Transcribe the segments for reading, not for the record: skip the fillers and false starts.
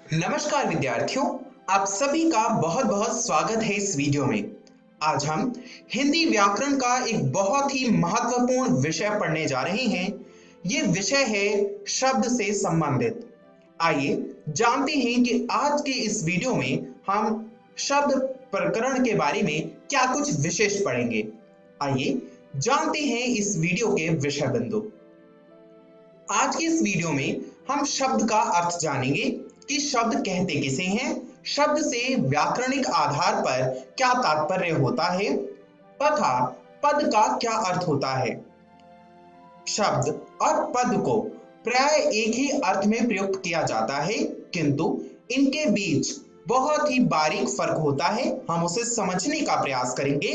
नमस्कार विद्यार्थियों, आप सभी का बहुत बहुत स्वागत है इस वीडियो में। आज हम हिंदी व्याकरण का एक बहुत ही महत्वपूर्ण विषय पढ़ने जा रहे हैं। ये विषय है शब्द से संबंधित। आइए जानते हैं कि आज के इस वीडियो में हम शब्द प्रकरण के बारे में क्या कुछ विशेष पढ़ेंगे। आइए जानते हैं इस वीडियो के विषय बिंदु। आज की इस वीडियो में हम शब्द का अर्थ जानेंगे कि शब्द कहते किसे हैं, शब्द से व्याकरणिक आधार पर क्या तात्पर्य होता है तथा पद का क्या अर्थ होता है। शब्द और पद को प्राय एक ही अर्थ में प्रयुक्त किया जाता है, किंतु इनके बीच बहुत ही बारीक फर्क होता है। हम उसे समझने का प्रयास करेंगे।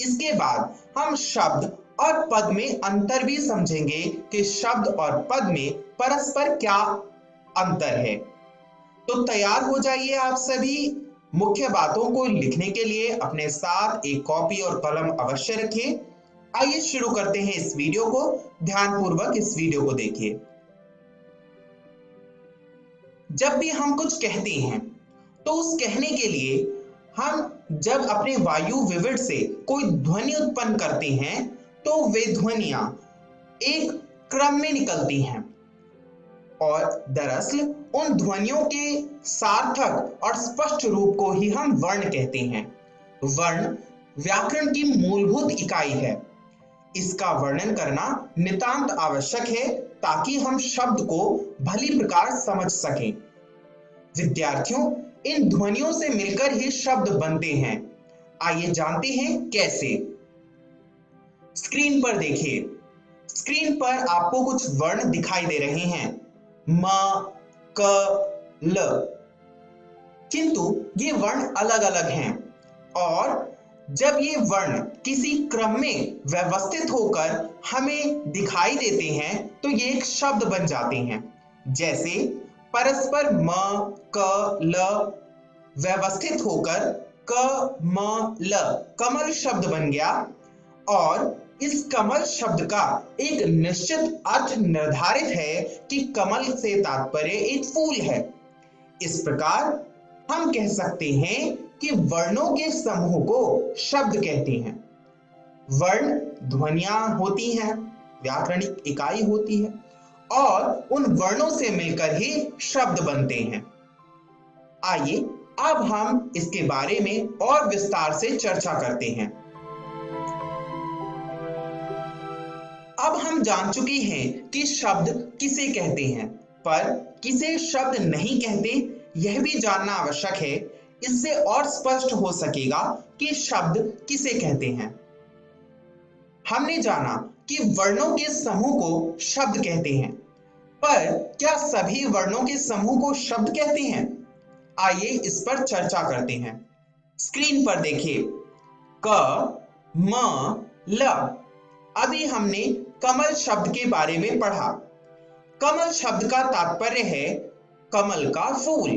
इसके बाद हम शब्द और पद में अंतर भी समझेंगे कि शब्द और पद में परस्पर क्या अंतर है। तो तैयार हो जाइए आप सभी। मुख्य बातों को लिखने के लिए अपने साथ एक कॉपी और कलम अवश्य रखिए। आइए शुरू करते हैं इस वीडियो को। ध्यानपूर्वक इस वीडियो को देखिए। जब भी हम कुछ कहते हैं तो उस कहने के लिए हम जब अपने वायु विविड से कोई ध्वनि उत्पन्न करते हैं तो वे ध्वनियां एक क्रम में निकलती हैं और दरअसल उन ध्वनियों के सार्थक और स्पष्ट रूप को ही हम वर्ण कहते हैं। वर्ण व्याकरण की मूलभूत इकाई है। इसका वर्णन करना नितांत आवश्यक है ताकि हम शब्द को भली प्रकार समझ सकें। विद्यार्थियों, इन ध्वनियों से मिलकर ही शब्द बनते हैं। आइए जानते हैं कैसे। स्क्रीन पर देखिए। स्क्रीन पर आपको कुछ वर्ण दिखाई दे रहे हैं, म, क, ल। किंतु ये वर्ण अलग अलग हैं और जब ये वर्ण किसी क्रम में व्यवस्थित होकर हमें दिखाई देते हैं तो ये एक शब्द बन जाते हैं। जैसे परस्पर म, क, ल व्यवस्थित होकर क, म, ल कमल शब्द बन गया और इस कमल शब्द का एक निश्चित अर्थ निर्धारित है कि कमल से तात्पर्य एक फूल है। इस प्रकार हम कह सकते हैं कि वर्णों के समूह को शब्द कहते हैं। वर्ण ध्वनियां होती हैं, व्याकरणिक इकाई होती है और उन वर्णों से मिलकर ही शब्द बनते हैं। आइए अब हम इसके बारे में और विस्तार से चर्चा करते हैं। अब हम जान चुके हैं कि शब्द किसे कहते हैं, पर किसे शब्द नहीं कहते यह भी जानना आवश्यक है। इससे और स्पष्ट हो सकेगा कि शब्द किसे कहते हैं। हमने जाना कि वर्णों के समूह को शब्द कहते हैं, पर क्या सभी वर्णों के समूह को शब्द कहते हैं? आइए इस पर चर्चा करते हैं। स्क्रीन पर देखिए। क, म, ल। अभी हमने कमल शब्द के बारे में पढ़ा। कमल शब्द का तात्पर्य है कमल का फूल।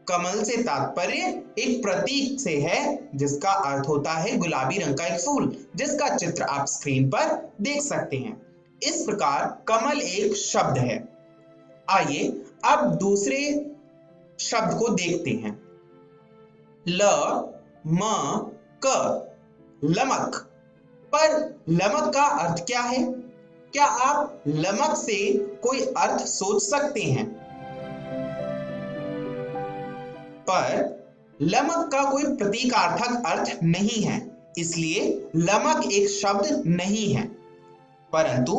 कमल से तात्पर्य एक प्रतीक से है जिसका अर्थ होता है गुलाबी रंग का एक फूल, जिसका चित्र आप स्क्रीन पर देख सकते हैं। इस प्रकार कमल एक शब्द है। आइए अब दूसरे शब्द को देखते हैं। ल, म, क, लमक। पर लमक का अर्थ क्या है? क्या आप लमक से कोई अर्थ सोच सकते हैं? पर लमक का कोई प्रतीकार्थक अर्थ नहीं है, इसलिए लमक एक शब्द नहीं है। परंतु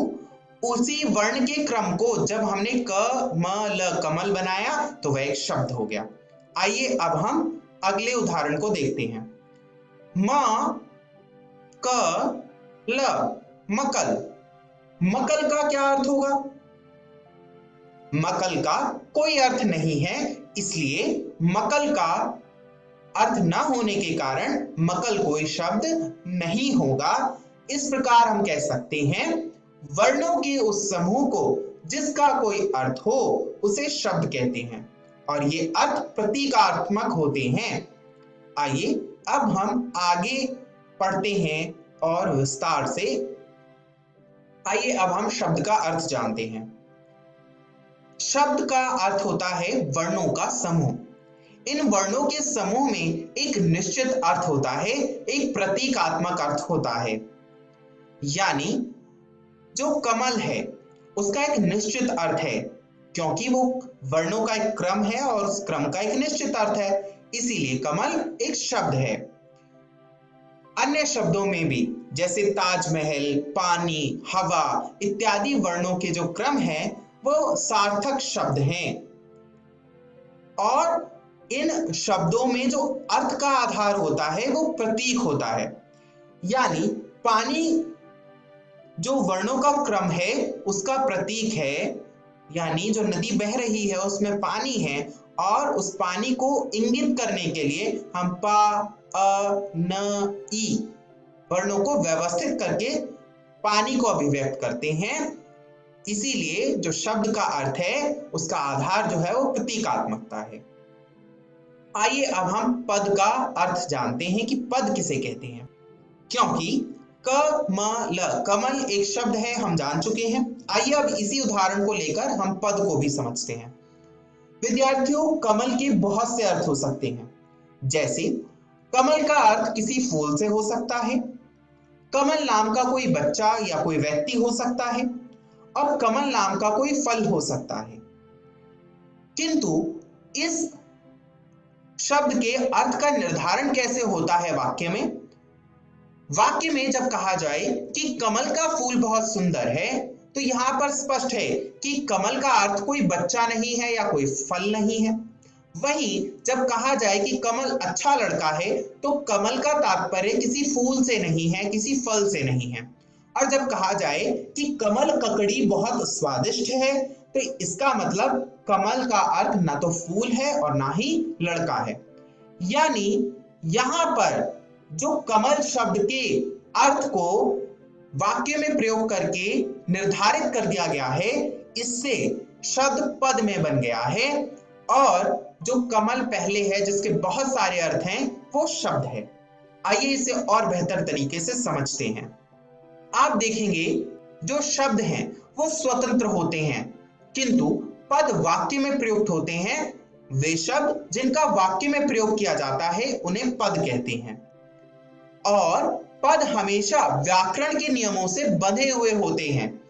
उसी वर्ण के क्रम को जब हमने क, म, ल कमल बनाया तो वह एक शब्द हो गया। आइए अब हम अगले उदाहरण को देखते हैं। म, क, ल, मकल। मकल का क्या अर्थ होगा? मकल का कोई अर्थ नहीं है, इसलिए मकल का अर्थ न होने के कारण मकल कोई शब्द नहीं होगा। इस प्रकार हम कह सकते हैं वर्णों के उस समूह को जिसका कोई अर्थ हो उसे शब्द कहते हैं और ये अर्थ प्रतीकात्मक होते हैं। आइए अब हम आगे पढ़ते हैं और विस्तार से। आइए अब हम शब्द का अर्थ जानते हैं। शब्द का अर्थ होता है वर्णों का समूह। इन वर्णों के समूह में एक निश्चित अर्थ होता है, एक प्रतीकात्मक अर्थ होता है। यानी जो कमल है उसका एक निश्चित अर्थ है, क्योंकि वो वर्णों का एक क्रम है और उस क्रम का एक निश्चित अर्थ है, इसीलिए कमल एक शब्द है। अन्य शब्दों में भी जैसे ताजमहल, पानी, हवा इत्यादि वर्णों के जो क्रम है वो सार्थक शब्द हैं। और इन शब्दों में जो अर्थ का आधार होता है वो प्रतीक होता है। यानी पानी जो वर्णों का क्रम है उसका प्रतीक है, यानी जो नदी बह रही है उसमें पानी है और उस पानी को इंगित करने के लिए हम पा, अ, न, ई वर्णों को व्यवस्थित करके पानी को अभिव्यक्त करते हैं। इसीलिए जो शब्द का अर्थ है उसका आधार जो है वो प्रतीकात्मकता है। आइए अब हम पद का अर्थ जानते हैं कि पद किसे कहते हैं। क्योंकि कमल, कमल एक शब्द है हम जान चुके हैं। आइए अब इसी उदाहरण को लेकर हम पद को भी समझते हैं। विद्यार्थियों, कमल के बहुत से अर्थ हो सकते हैं। जैसे कमल का अर्थ किसी फूल से हो सकता है, कमल नाम का कोई बच्चा या कोई व्यक्ति हो सकता है और कमल नाम का कोई फल हो सकता है। किंतु इस शब्द के अर्थ का निर्धारण कैसे होता है वाक्य में? वाक्य में जब कहा जाए कि कमल का फूल बहुत सुंदर है, तो यहां पर स्पष्ट है कि कमल का अर्थ कोई बच्चा नहीं है या कोई फल नहीं है। वहीं जब कहा जाए कि कमल अच्छा लड़का है, तो कमल का तात्पर्य किसी फूल से नहीं है, किसी फल से नहीं है। और जब कहा जाए कि कमल ककड़ी बहुत स्वादिष्ट है, तो इसका मतलब कमल का अर्थ ना तो फूल है और ना ही लड़का है। यानी यहां पर जो कमल शब्द के अर्थ को वाक्य में प्रयोग करके निर्धारित कर दिया गया है, इससे शब्द पद में बन गया है और जो कमल पहले है जिसके बहुत सारे अर्थ हैं वो शब्द है। आइए इसे और बेहतर तरीके से समझते हैं। आप देखेंगे जो शब्द हैं वो स्वतंत्र होते हैं, किंतु पद वाक्य में प्रयुक्त होते हैं। वे शब्द जिनका वाक्य में प्रयोग किया जाता है उन्हें पद कहते हैं। और पद हमेशा व्याकरण के नियमों से बंधे हुए होते हैं।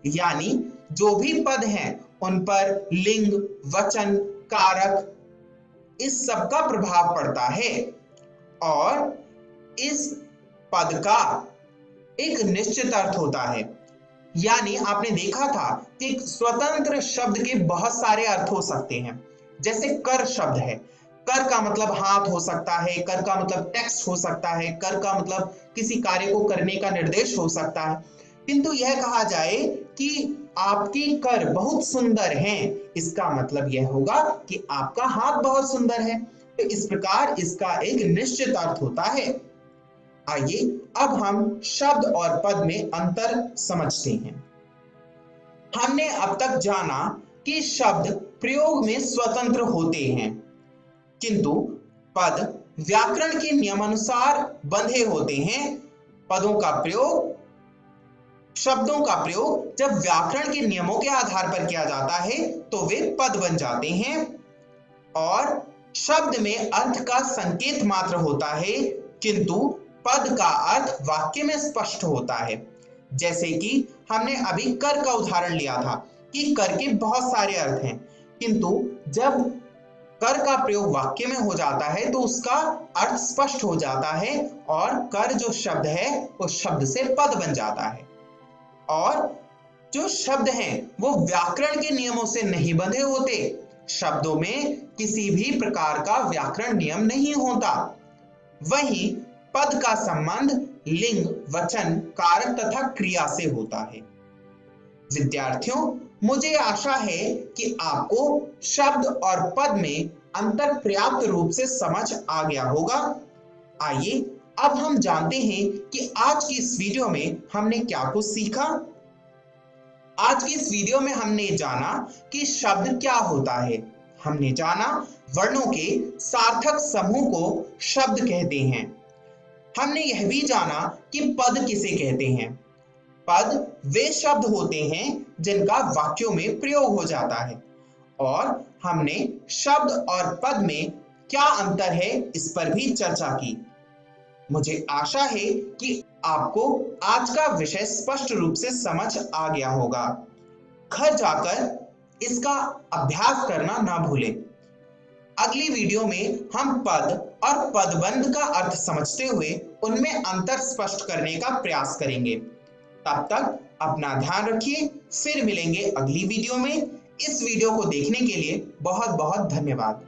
यानी जो भी पद हैं उन पर लिंग, वचन, कारक इस सब का प्रभाव पड़ता है और इस पद का एक निश्चित अर्थ होता है। यानी आपने देखा था कि स्वतंत्र शब्द के बहुत सारे अर्थ हो सकते हैं। जैसे कर शब्द है, कर का मतलब हाथ हो सकता है, कर का मतलब टेक्स्ट हो सकता है, कर का मतलब किसी कार्य को करने का निर्देश हो सकता है। किंतु यह कहा जाए कि आपके कर बहुत सुंदर हैं, इसका मतलब यह होगा कि आपका हाथ बहुत सुंदर है। तो इस प्रकार इसका एक निश्चित अर्थ होता है। आइए अब हम शब्द और पद में अंतर समझते हैं। हमने अब तक जाना कि शब्द प्रयोग में स्वतंत्र होते हैं, किंतु पद व्याकरण के नियमानुसार बंधे होते हैं। पदों का प्रयोग, शब्दों का प्रयोग जब व्याकरण के नियमों के आधार पर किया जाता है तो वे पद बन जाते हैं और शब्द में अर्थ का संकेत मात्र होता है, किंतु पद का अर्थ वाक्य में स्पष्ट होता है। जैसे कि हमने अभी कर का उदाहरण लिया था कि कर के बहुत सारे अर्थ हैं, किंतु जब कर का प्रयोग वाक्य में हो जाता है तो उसका अर्थ स्पष्ट हो जाता है और कर जो शब्द है उस शब्द से पद बन जाता है। और जो शब्द हैं वो व्याकरण के नियमों से नहीं बंधे होते। शब्दों में किसी भी प्रकार का व्याकरण नियम नहीं होता। वहीं पद का संबंध लिंग, वचन, कारक तथा क्रिया से होता है। विद्यार्थियों, मुझे आशा है कि आपको शब्द और पद में अंतर पर्याप्त रूप से समझ आ गया होगा। आइए अब हम जानते हैं कि आज की इस वीडियो में हमने क्या कुछ सीखा। आज की इस वीडियो में हमने जाना कि शब्द क्या होता है। हमने जाना वर्णों के सार्थक समूह को शब्द कहते हैं। हमने यह भी जाना कि पद किसे कहते हैं। पद वे शब्द होते हैं जिनका वाक्यों में प्रयोग हो जाता है। और हमने शब्द और पद में क्या अंतर है इस पर भी चर्चा की। मुझे आशा है कि आपको आज का विषय स्पष्ट रूप से समझ आ गया होगा। घर जाकर इसका अभ्यास करना ना भूलें। अगली वीडियो में हम पद और पदबंध का अर्थ समझते हुए उनमें अंतर स्पष्ट करने का प्रयास करेंगे। तब तक अपना ध्यान रखिए। फिर मिलेंगे अगली वीडियो में। इस वीडियो को देखने के लिए बहुत बहुत धन्यवाद।